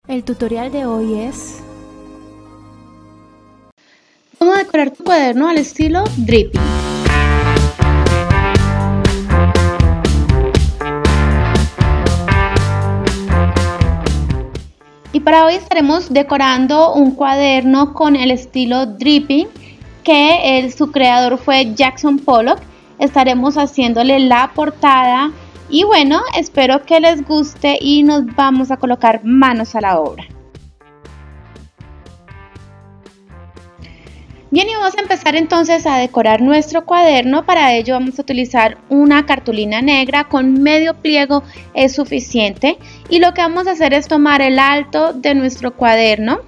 El tutorial de hoy es cómo decorar tu cuaderno al estilo dripping. Y para hoy estaremos decorando un cuaderno con el estilo dripping, que su creador fue Jackson Pollock. Estaremos haciéndole la portada y bueno, espero que les guste y nos vamos a colocar manos a la obra. Bien, y vamos a empezar entonces a decorar nuestro cuaderno. Para ello vamos a utilizar una cartulina negra con medio pliego, es suficiente. Y lo que vamos a hacer es tomar el alto de nuestro cuaderno.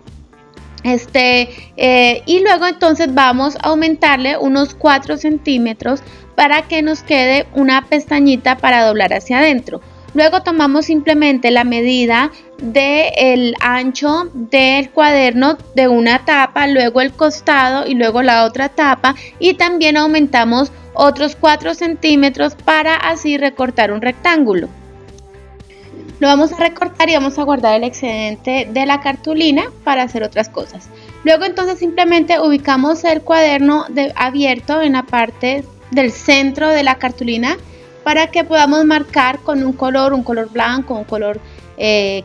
Y luego entonces vamos a aumentarle unos 4 centímetros para que nos quede una pestañita para doblar hacia adentro. Luego tomamos simplemente la medida del ancho del cuaderno de una tapa, luego el costado y luego la otra tapa, y también aumentamos otros 4 centímetros para así recortar un rectángulo. Lo vamos a recortar y vamos a guardar el excedente de la cartulina para hacer otras cosas. Luego entonces simplemente ubicamos el cuaderno abierto en la parte del centro de la cartulina para que podamos marcar con un color blanco, un color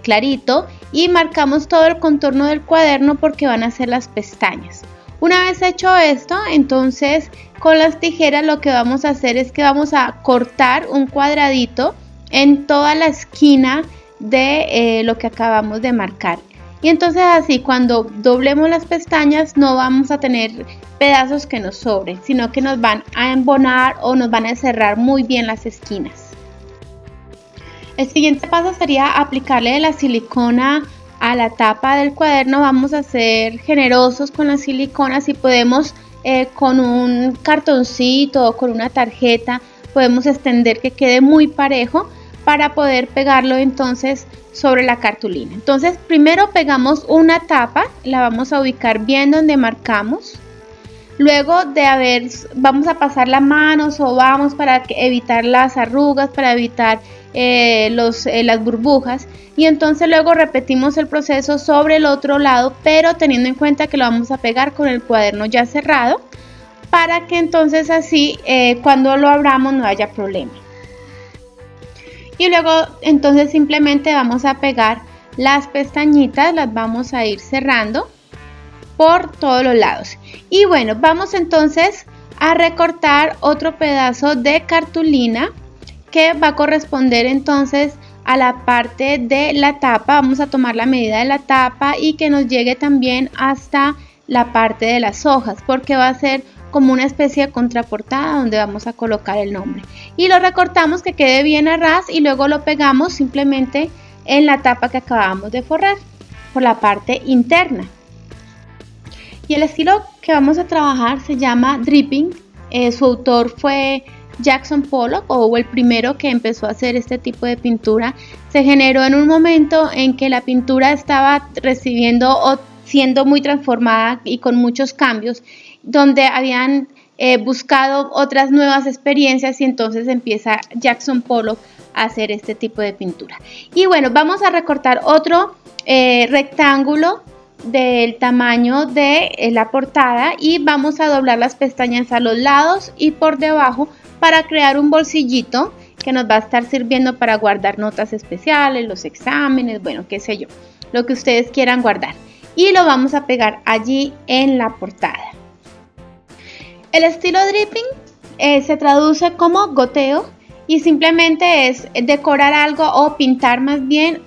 clarito, y marcamos todo el contorno del cuaderno porque van a ser las pestañas. Una vez hecho esto, entonces con las tijeras lo que vamos a hacer es que vamos a cortar un cuadradito en toda la esquina de lo que acabamos de marcar. Y entonces así cuando doblemos las pestañas no vamos a tener pedazos que nos sobren, sino que nos van a embonar o nos van a cerrar muy bien las esquinas. El siguiente paso sería aplicarle la silicona a la tapa del cuaderno. Vamos a ser generosos con la silicona. Si podemos con un cartoncito o con una tarjeta podemos extender que quede muy parejo para poder pegarlo entonces sobre la cartulina. Entonces primero pegamos una tapa, la vamos a ubicar bien donde marcamos. Luego vamos a pasar la mano o vamos para evitar las arrugas, para evitar las burbujas, y entonces luego repetimos el proceso sobre el otro lado, pero teniendo en cuenta que lo vamos a pegar con el cuaderno ya cerrado, para que entonces así cuando lo abramos no haya problema. Y luego entonces simplemente vamos a pegar las pestañitas, las vamos a ir cerrando por todos los lados. Y bueno, vamos entonces a recortar otro pedazo de cartulina que va a corresponder entonces a la parte de la tapa. Vamos a tomar la medida de la tapa y que nos llegue también hasta la parte de las hojas, porque va a ser como una especie de contraportada donde vamos a colocar el nombre, y lo recortamos que quede bien a ras y luego lo pegamos simplemente en la tapa que acabamos de forrar por la parte interna. Y el estilo que vamos a trabajar se llama dripping. Su autor fue Jackson Pollock, o el primero que empezó a hacer este tipo de pintura. Se generó en un momento en que la pintura estaba recibiendo o siendo muy transformada y con muchos cambios, donde habían buscado otras nuevas experiencias, y entonces empieza Jackson Pollock a hacer este tipo de pintura. Y bueno, vamos a recortar otro rectángulo del tamaño de la portada y vamos a doblar las pestañas a los lados y por debajo para crear un bolsillito que nos va a estar sirviendo para guardar notas especiales, los exámenes, bueno, qué sé yo, lo que ustedes quieran guardar. Y lo vamos a pegar allí en la portada. El estilo dripping se traduce como goteo y simplemente es decorar algo o pintar más bien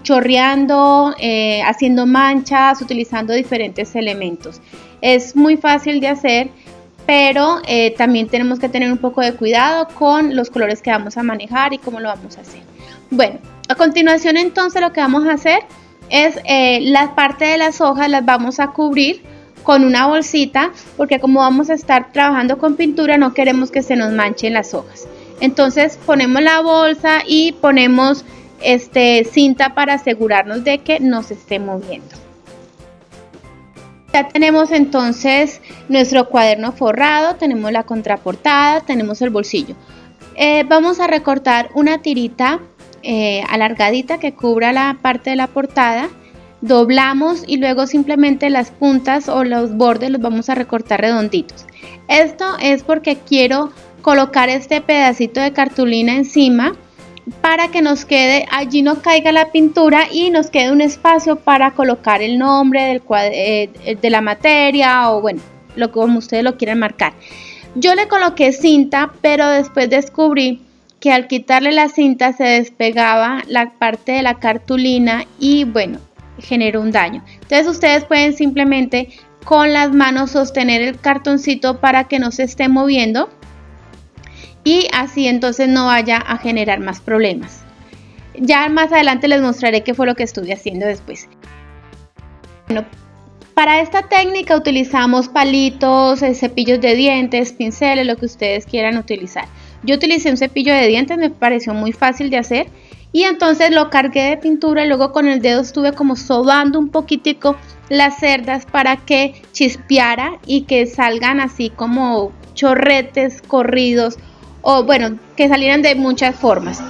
chorreando, haciendo manchas, utilizando diferentes elementos. Es muy fácil de hacer, pero también tenemos que tener un poco de cuidado con los colores que vamos a manejar y cómo lo vamos a hacer. Bueno, a continuación entonces lo que vamos a hacer es la parte de las hojas las vamos a cubrir con una bolsita, porque como vamos a estar trabajando con pintura no queremos que se nos manchen las hojas. Entonces ponemos la bolsa y ponemos cinta para asegurarnos de que no se esté moviendo. Ya tenemos entonces nuestro cuaderno forrado, tenemos la contraportada, tenemos el bolsillo. Vamos a recortar una tirita alargadita que cubra la parte de la portada, doblamos y luego simplemente las puntas o los bordes los vamos a recortar redonditos. Esto es porque quiero colocar este pedacito de cartulina encima para que nos quede, allí no caiga la pintura y nos quede un espacio para colocar el nombre de la materia o bueno, como ustedes lo quieran marcar. Yo le coloqué cinta, pero después descubrí que al quitarle la cinta se despegaba la parte de la cartulina y bueno, generó un daño. Entonces ustedes pueden simplemente con las manos sostener el cartoncito para que no se esté moviendo y así entonces no vaya a generar más problemas. Ya más adelante les mostraré qué fue lo que estuve haciendo después. Bueno, para esta técnica utilizamos palitos, cepillos de dientes, pinceles, lo que ustedes quieran utilizar. Yo utilicé un cepillo de dientes, me pareció muy fácil de hacer y entonces lo cargué de pintura y luego con el dedo estuve como sobando un poquitico las cerdas para que chispeara y que salgan así como chorretes corridos o bueno, que salieran de muchas formas.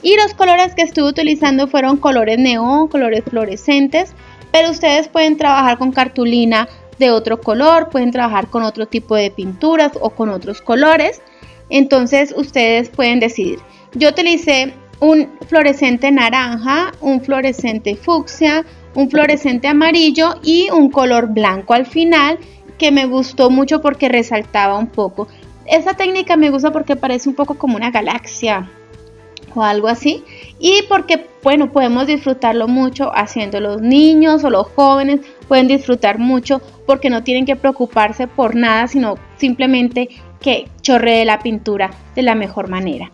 Y los colores que estuve utilizando fueron colores neón, colores fluorescentes, pero ustedes pueden trabajar con cartulina de otro color, pueden trabajar con otro tipo de pinturas o con otros colores, entonces ustedes pueden decidir. Yo utilicé un fluorescente naranja, un fluorescente fucsia, un fluorescente amarillo y un color blanco al final que me gustó mucho porque resaltaba un poco. Esta técnica me gusta porque parece un poco como una galaxia o algo así y porque bueno, podemos disfrutarlo mucho haciendo. Los niños o los jóvenes pueden disfrutar mucho porque no tienen que preocuparse por nada, sino simplemente que chorree la pintura de la mejor manera.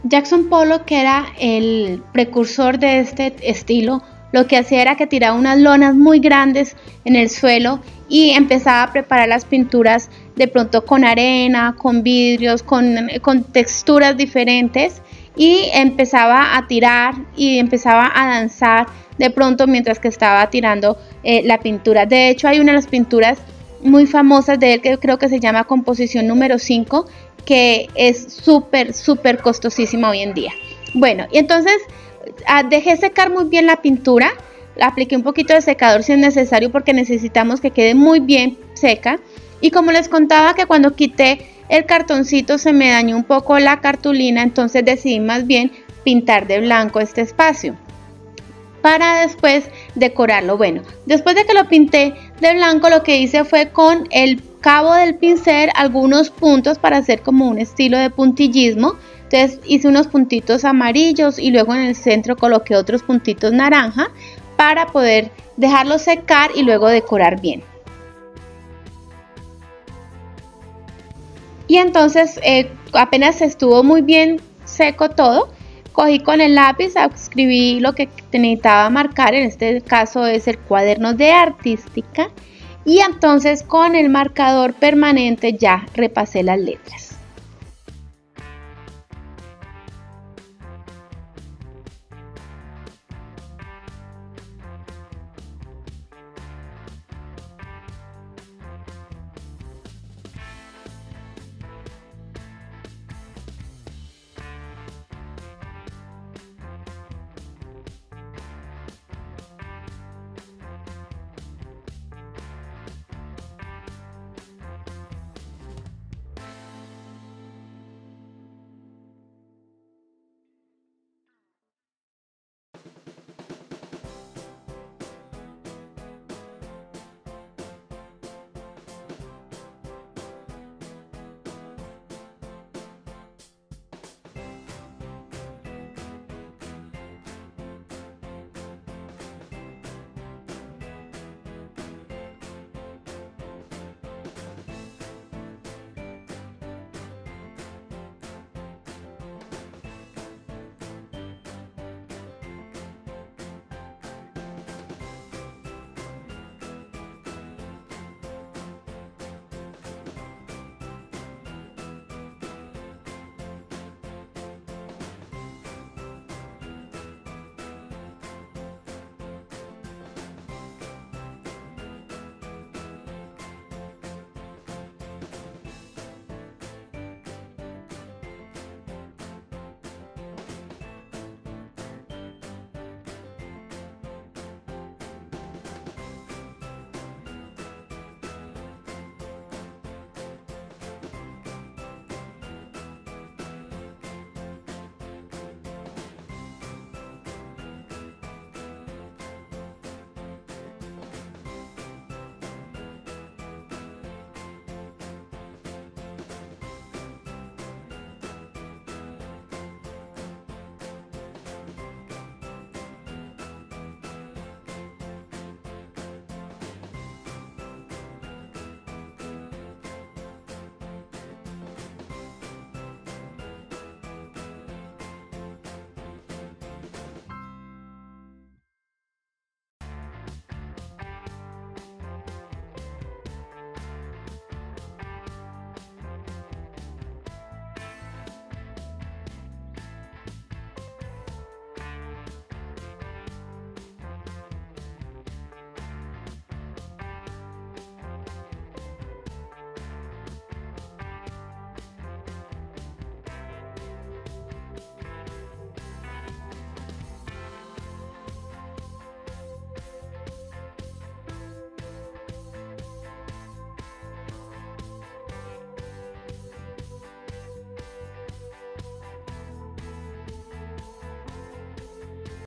Jackson Pollock, que era el precursor de este estilo, lo que hacía era que tiraba unas lonas muy grandes en el suelo y empezaba a preparar las pinturas de pronto con arena, con vidrios, con texturas diferentes y empezaba a tirar y empezaba a danzar de pronto mientras que estaba tirando la pintura. De hecho, hay una de las pinturas muy famosas de él que creo que se llama Composición número 5, que es súper costosísima hoy en día. Bueno, y entonces dejé secar muy bien la pintura, apliqué un poquito de secador si es necesario porque necesitamos que quede muy bien seca. Y como les contaba que cuando quité el cartoncito se me dañó un poco la cartulina, entonces decidí más bien pintar de blanco este espacio para después decorarlo. Bueno, después de que lo pinté de blanco, lo que hice fue con el cabo del pincel algunos puntos para hacer como un estilo de puntillismo. Entonces hice unos puntitos amarillos y luego en el centro coloqué otros puntitos naranja para poder dejarlo secar y luego decorar bien. Y entonces apenas estuvo muy bien seco todo, cogí con el lápiz, escribí lo que necesitaba marcar, en este caso es el cuaderno de artística, y entonces con el marcador permanente ya repasé las letras.